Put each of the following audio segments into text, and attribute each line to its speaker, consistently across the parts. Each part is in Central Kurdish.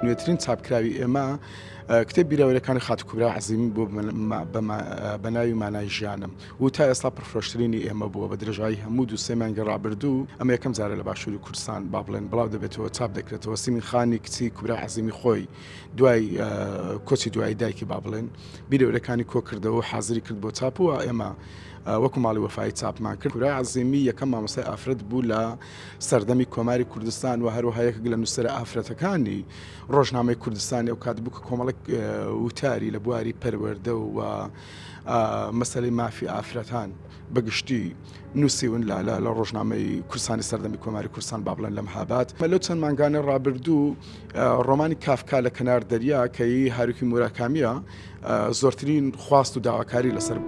Speaker 1: نوێترین چاپکراوی ئێمە کتێب بیرەوەریەکانی خاتوکوبرا عەزیمی بۆ بە ناوی مانای ژیانم و تا ئێستا پرفرۆشترینی ئێمە بووە بە درێژایی هەموو دو سێ مانگە ڕابردوو ئەمە یەکەم جارە لە باشووری کوردستان با بڵێن بڵاو دەبێتەوە چاپ دەکرێتەوە. سیمین خانی کچی کوبرا عەزیمی خۆی دوای کۆچی دوای دایکی با بڵێن بیرەوەریەکانی کۆ کردەوە و حازری کرد بۆ چاپ و ئێمە وەکو ماڵی وەفای چاپمان کرد. کوبرا عەزیمی یەکەم مامۆستای ئافرەت بوو لە سەردەمی کۆماری کوردستان و هەروەها یەکێک لە نووسەرە ئافرەتەکانی ڕۆژنامەی کوردستانی ئەو کات بوو کە کۆمەڵێک وتاری لە بواری پەروەردە و مەسەلەی مافی ئافرەتان بەگشتی نووسیون لە ڕۆژنامەی کوردستانی سەردەمی کۆماری کوردستان با بڵێن لە مەهاباد. لەو چەند مانگانە ڕابردوو ڕۆمانی کافکا لە کەنار دەریا کەی هاروکی موراکامیە زۆرترین خواست و داواکاری لەسەر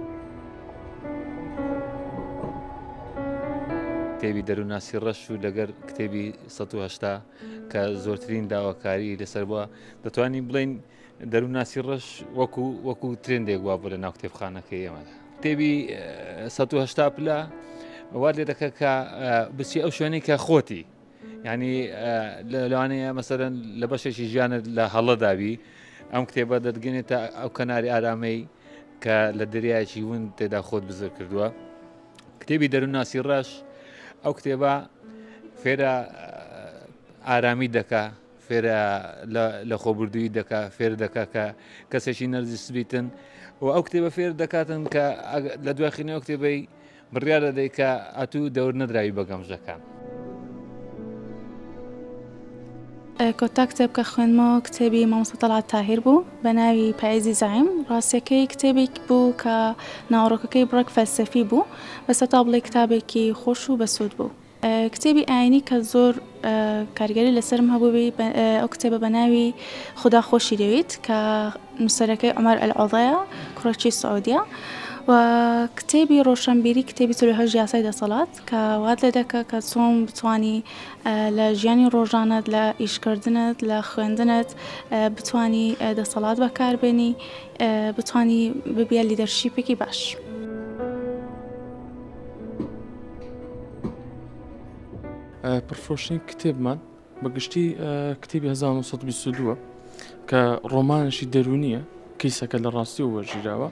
Speaker 2: کتێبی دەروناسی ڕەش و لەگەر کتێبی 180 کە زۆرترین داواکاری لەسەر بووە دەتوانین بڵین دەروناسی ڕەش وەکو ترندێک وا بۆ لە ناو کتێبخانەکەی ئێمەدا. کتێبی 180 پلە وا لێ دەکە کە بچی ئەو شوێنەی کە خۆتی یعنی لەوانەیە مەسەرەن لە بەشێکی ژیانت لە هەڵەداوی ئەم کتێبە دەتگەنێتە ئەو کەناری ئارامەی کە لە دەریایکی ون تێدا خۆت بزر کردووە. کتێبی دەروناسی ڕەش ئەو کتێبە فێرە ئارامی دەکا، فێرە لە خۆبردووی دەکا، فێر دەکا کە کەسێکی نەرجس بیتن و ئەو کتێبە فێر دەکاتن کە لە دواخینەوە کتێبەی بڕیار دەدەی کە ئەتوو دەور نەدراوی بە گەمژەکان.
Speaker 3: کۆتا کتێبکە خوێنمەوە کتێبی مامۆستا تەڵات تاهیر بوو بە ناوی پاییزی زەعیم. ڕاستیەکەی کتێبێک بوو کە ناوەڕۆکەکەی بڕێک فەلسەفی بوو بەسە تا بڵێ کتابێکی خۆش و بەسوود بوو. کتێبی ئاینی کە زۆر کارگەری لەسرم هەبووی ئەو کتێبە بە ناوی خودا خۆشی دەوێت کە نووسەرەکەی عومەر ئەلعەوضەیە کوڕێکی سعودیە و کتێبی ڕۆشنبیری کتێبی 38 یاسای دەسەڵات کە وات لێ دەکە کە چۆن بتوانی لە ژیانی ڕۆژانت لە ئیشکردنت لە خوێندنت بتوانی دەسەڵات بەکاربێنی بتوانی ببیە لیدەرشیپێکی باش.
Speaker 4: پرفرۆشتنی کتێبمان بەگشتی کتێبی 1922 کە ڕۆمانشی دەرونیە کەیسەکە لە ڕاستی و وەرگیراوە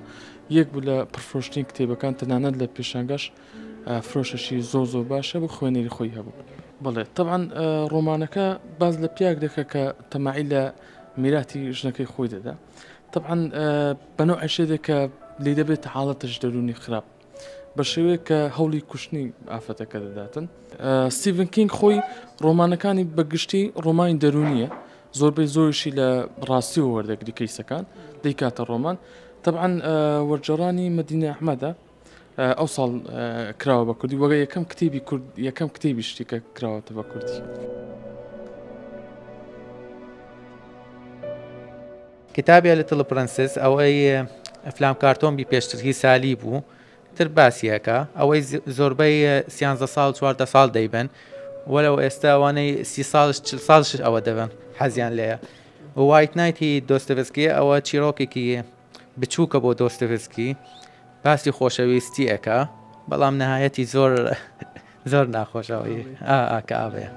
Speaker 4: یەک بوو لە پرفرۆشتنی کتێبەکان تەنانەت لە پێشانگەش فرۆشەشی زۆر باشە بۆ خوێنەری خۆی هەبوو. بەڵێ طبعاً ڕۆمانەکە باز لە پیاک دەکە کە تەماعی لە میراتی ژنەکەی خۆی دەدا. طبعاً بەنەو عەشێدە کە لێ دەبێت حاڵەتش دەرونی خراپ بە شێوەیە کە هەوڵی کوشتنی ئافرەتەکە دەداتن. ستیڤن کینگ خۆی ڕۆمانەکانی بەگشتی ڕۆمانی دەرونیە زۆربەی زۆریشی لە ڕاستی و وەردەگری کەیسەکان دەیکاتە ڕۆمان. طبعاً وەرجێڕانی مەدینە ئەحمەدە ئەو ساڵ کراوە بە کوردی وەگە یەکەم کتێبی شتی کە کراوەتە بە کوردی.
Speaker 5: کتابی لیتل پرنسس ئەوەی ئەفلام کارتۆنبی پێشترکی سالی بوو تر باسیەکە ئەوەی زۆربەی 13 ساڵ 14 ساڵ دەیبن وەلەو ئێستا ئەوانەی 30 ساڵش 40 ساڵش ئەوە دەبن حەزیان لێیە. وایت نایتی دۆستۆڤسکی ئەوە چیرۆکێکی بچووکە بۆ دۆستۆڤسکی باسی خۆشەویستی ئەکا بەڵام نەهایەتی زۆر ناخۆشەوەی کە ئاوەیە.